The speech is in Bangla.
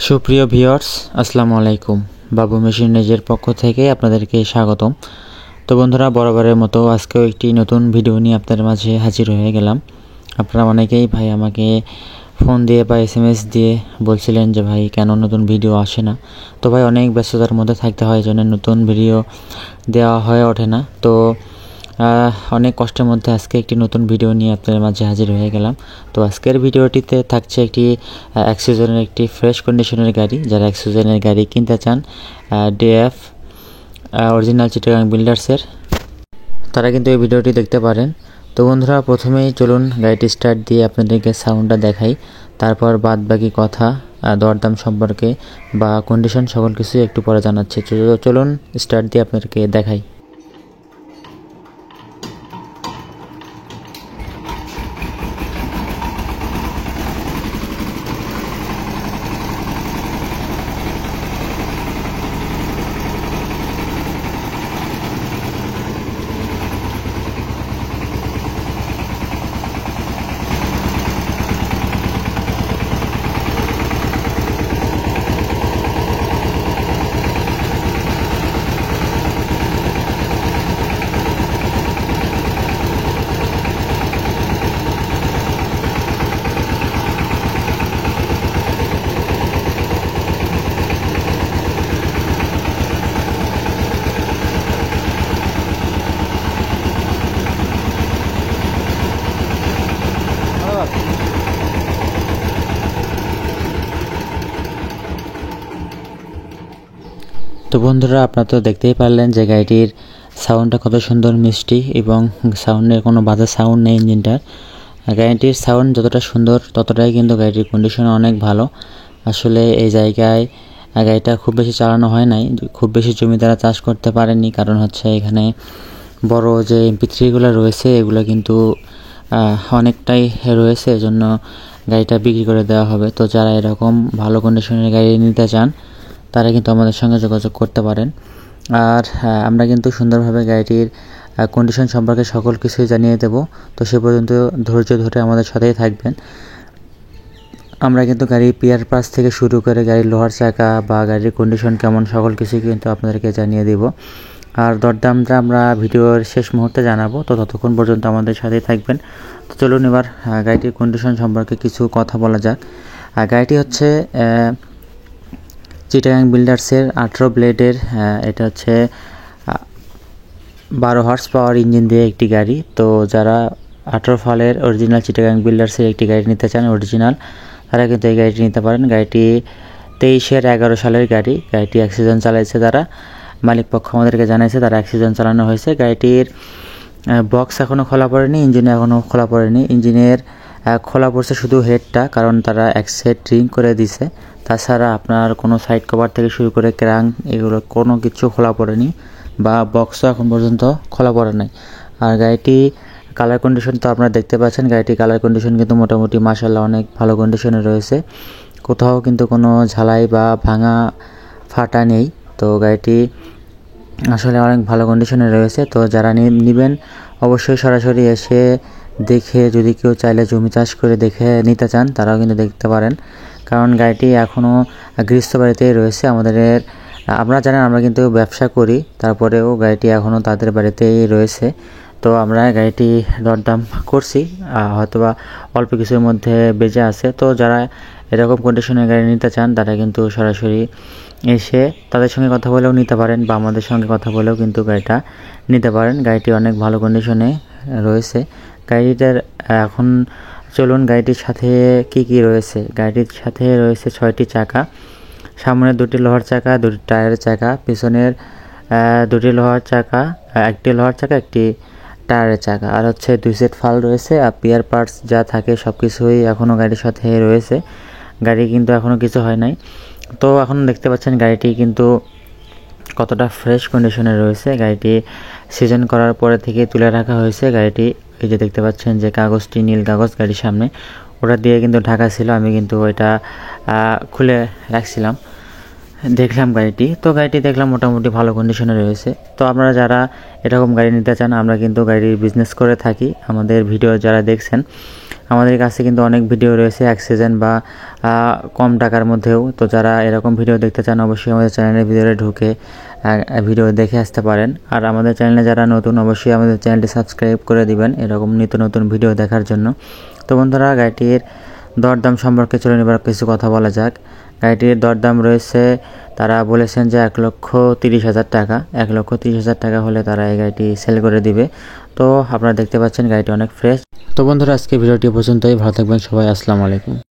সুপ্রিয় ভিউয়ার্স, আসসালামু আলাইকুম। বাবু মেশিনারিজের পক্ষ থেকে আপনাদেরকে স্বাগতম। তো বন্ধুরা, বরাবরের মতো আজকেও একটি নতুন ভিডিও নিয়ে আপনাদের মাঝে হাজির হয়ে গেলাম। আপনারা অনেকেই ভাই আমাকে ফোন দিয়ে বা SMS দিয়ে বলছিলেন যে ভাই কেন নতুন ভিডিও আসে না। তো ভাই অনেক ব্যস্ততার মধ্যে থাকতে হয়, জন্য নতুন ভিডিও দেওয়া হয়ে ওঠে না। তো অনেক কষ্টের মধ্যে আজকে একটি নতুন ভিডিও নিয়ে আপনাদের মাঝে হাজির হয়ে গেলাম। তো আজকের ভিডিওটিতে থাকছে একটি এক্সিজনের একটি ফ্রেশ কন্ডিশনের গাড়ি। যারা এক্সিজনের গাড়ি কিনতে চান, DF অরিজিনাল চিটাগাং বিল্ডার্সের, তারা কিন্তু এই ভিডিওটি দেখতে পারেন। তো বন্ধুরা, প্রথমেই চলুন গাড়িটি স্টার্ট দিয়ে আপনাদেরকে সাউন্ডটা দেখাই, তারপর বাদ বাকি কথা দরদাম সম্পর্কে বা কন্ডিশন সকল কিছুই একটু পরে জানাচ্ছি। চলুন স্টার্ট দিয়ে আপনাদেরকে দেখাই। তো বন্ধুরা, আপনারা তো দেখতেই পারলেন যে গাড়িটির সাউন্ডটা কত সুন্দর মিষ্টি এবং সাউন্ডের কোনো বাজে সাউন্ড নেই ইঞ্জিনটার। গাড়িটির সাউন্ড যতটা সুন্দর ততটাই কিন্তু গাড়িটির কন্ডিশন অনেক ভালো। আসলে এই জায়গায় গাড়িটা খুব বেশি চালানো হয় নাই, খুব বেশি জমি তারা চাষ করতে পারেনি, কারণ হচ্ছে এখানে বড় যে MP3গুলো রয়েছে এগুলো কিন্তু অনেকটাই রয়েছে, এজন্য গাড়িটা বিক্রি করে দেওয়া হবে। তো যারা এরকম ভালো কন্ডিশনের গাড়ি নিতে চান তারা কিন্তু আমাদের সঙ্গে যোগাযোগ করতে পারেন। আর আমরা কিন্তু সুন্দরভাবে গাড়িটির কন্ডিশন সম্পর্কে সকল কিছুই জানিয়ে দেব। তো সে পর্যন্ত ধৈর্য ধরে আমাদের সাথেই থাকবেন। আমরা কিন্তু গাড়ির পিয়ার পাস থেকে শুরু করে গাড়ির লোহার চাকা বা গাড়ির কন্ডিশন কেমন সকল কিছুই কিন্তু আপনাদেরকে জানিয়ে দেব। আর দরদামটা আমরা ভিডিওর শেষ মুহূর্তে জানাবো, তো ততক্ষণ পর্যন্ত আমাদের সাথেই থাকবেন। তো চলুন এবার গাড়িটির কন্ডিশন সম্পর্কে কিছু কথা বলা যাক। গাড়িটি হচ্ছে চিটাগাং বিল্ডার্সের 18 ব্লেডের, এটা হচ্ছে 12 হর্স পাওয়ার ইঞ্জিন দিয়ে একটি গাড়ি। তো যারা 18 ফালের অরিজিনাল চিটাগাং বিল্ডার্সের একটি গাড়ি নিতে চান অরিজিনাল, তারা কিন্তু এই গাড়িটি নিতে পারেন। গাড়িটি 23-11 সালের গাড়ি। গাড়িটি অ্যাক্সিডেন্ট চালাইছে তারা, মালিক পক্ষ আমাদেরকে জানাইছে তারা অ্যাক্সিডেন্ট চালানো হয়েছে। গাড়িটির বক্স এখনও খোলা পড়েনি, ইঞ্জিন এখনও খোলা পড়েনি। ইঞ্জিনের খোলা পড়ছে শুধু হেডটা, কারণ তারা এক সাইড রিং করে দিছে। তাছাড়া আপনার কোনো সাইড কভার থেকে শুরু করে ক্রাঙ্ক এগুলো কোনো কিছু খোলা পড়েনি, বা বক্সও এখন পর্যন্ত খোলা পড়ে নাই। আর গাড়িটি কালার কন্ডিশন তো আপনারা দেখতে পাচ্ছেন, গাড়িটি কালার কন্ডিশন কিন্তু মোটামুটি মাশাআল্লাহ অনেক ভালো কন্ডিশনে রয়েছে, কোথাও কিন্তু কোনো ঝালাই বা ভাঙা ফাটা নেই। তো গাড়িটি আসলে অনেক ভালো কন্ডিশনে রয়েছে। তো যারা নেবেন অবশ্যই সরাসরি এসে দেখে, যদি কেউ চাইলে জমি চাষ করে দেখে নিতে চান তারাও কিন্তু দেখতে পারেন, কারণ গাড়িটি এখনও গৃহস্থ বাড়িতেই রয়েছে। আপনারা জানেন আমরা কিন্তু ব্যবসা করি, তারপরেও গাড়িটি এখনও তাদের বাড়িতেই রয়েছে। তো আমরা গাড়িটি দরদাম করছি, হয়তোবা অল্প কিছুর মধ্যে বেঁচে আছে। তো যারা এরকম কন্ডিশনের গাড়ি নিতে চান তারা কিন্তু সরাসরি এসে তাদের সঙ্গে কথা বলেও নিতে পারেন, বা আমাদের সঙ্গে কথা বলেও কিন্তু গাড়িটা নিতে পারেন। গাড়িটি অনেক ভালো কন্ডিশনে রয়েছে। গাড়িটার এখন চলুন গাড়িটির সাথে কি কি রয়েছে। গাড়িটির সাথে রয়েছে 6টি চাকা, সামনে 2টি লোহার চাকা, 2টি টায়ারের চাকা, পিছনের 2টি লোহার চাকা, 1টি লোহার চাকা, 1টি টায়ারের চাকা, আর হচ্ছে 2 সেট ফাল রয়েছে। আর পিয়ার পার্টস যা থাকে সব কিছুই এখনও গাড়ির সাথে রয়েছে। গাড়ি কিন্তু এখনও কিছু হয় নাই। তো এখন দেখতে পাচ্ছেন গাড়িটি কিন্তু কতটা ফ্রেশ কন্ডিশনে রয়েছে। গাড়িটি সিজন করার পরে থেকে তুলে রাখা হয়েছে। গাড়িটি এই যে দেখতে পাচ্ছেন যে কাগজটি, নীল কাগজ গাড়ির সামনে, ওটা দিয়ে কিন্তু ঢাকা ছিল, আমি কিন্তু ওইটা খুলে রাখছিলাম। দেখলাম গাড়িটি, তো গাড়িটি দেখলাম মোটামুটি ভালো কন্ডিশনে রয়েছে। তো আপনারা যারা এরকম গাড়ি নিতে চান, আমরা কিন্তু গাড়ির বিজনেস করে থাকি। আমাদের ভিডিও যারা দেখছেন আমাদের কাছে কিন্তু অনেক ভিডিও রয়েছে অ্যাক্সিডেন্ট বা কম টাকার মধ্যেও। তো যারা এরকম ভিডিও দেখতে চান অবশ্যই আমাদের চ্যানেলের ভিতরে ঢুকে ভিডিও দেখে আসতে পারেন। আর আমাদের চ্যানেলে যারা নতুন অবশ্যই আমাদের চ্যানেলটি সাবস্ক্রাইব করে দিবেন এরকম নিত্য নতুন ভিডিও দেখার জন্য। তো বন্ধুরা, গাড়িটির দরদাম সম্পর্কে চলুন এবার কিছু কথা বলা যাক। গাড়িটির দরদাম রয়েছে, তারা বলেছেন যে 1,30,000 টাকা। 1,30,000 টাকা হলে তারা এই গাড়িটি সেল করে দিবে। তো আপনারা দেখতে পাচ্ছেন গাড়িটি অনেক ফ্রেশ। তো বন্ধুরা, আজকে ভিডিওটি পর্যন্তই। ভালো থাকবেন সবাই। আসসালামু আলাইকুম।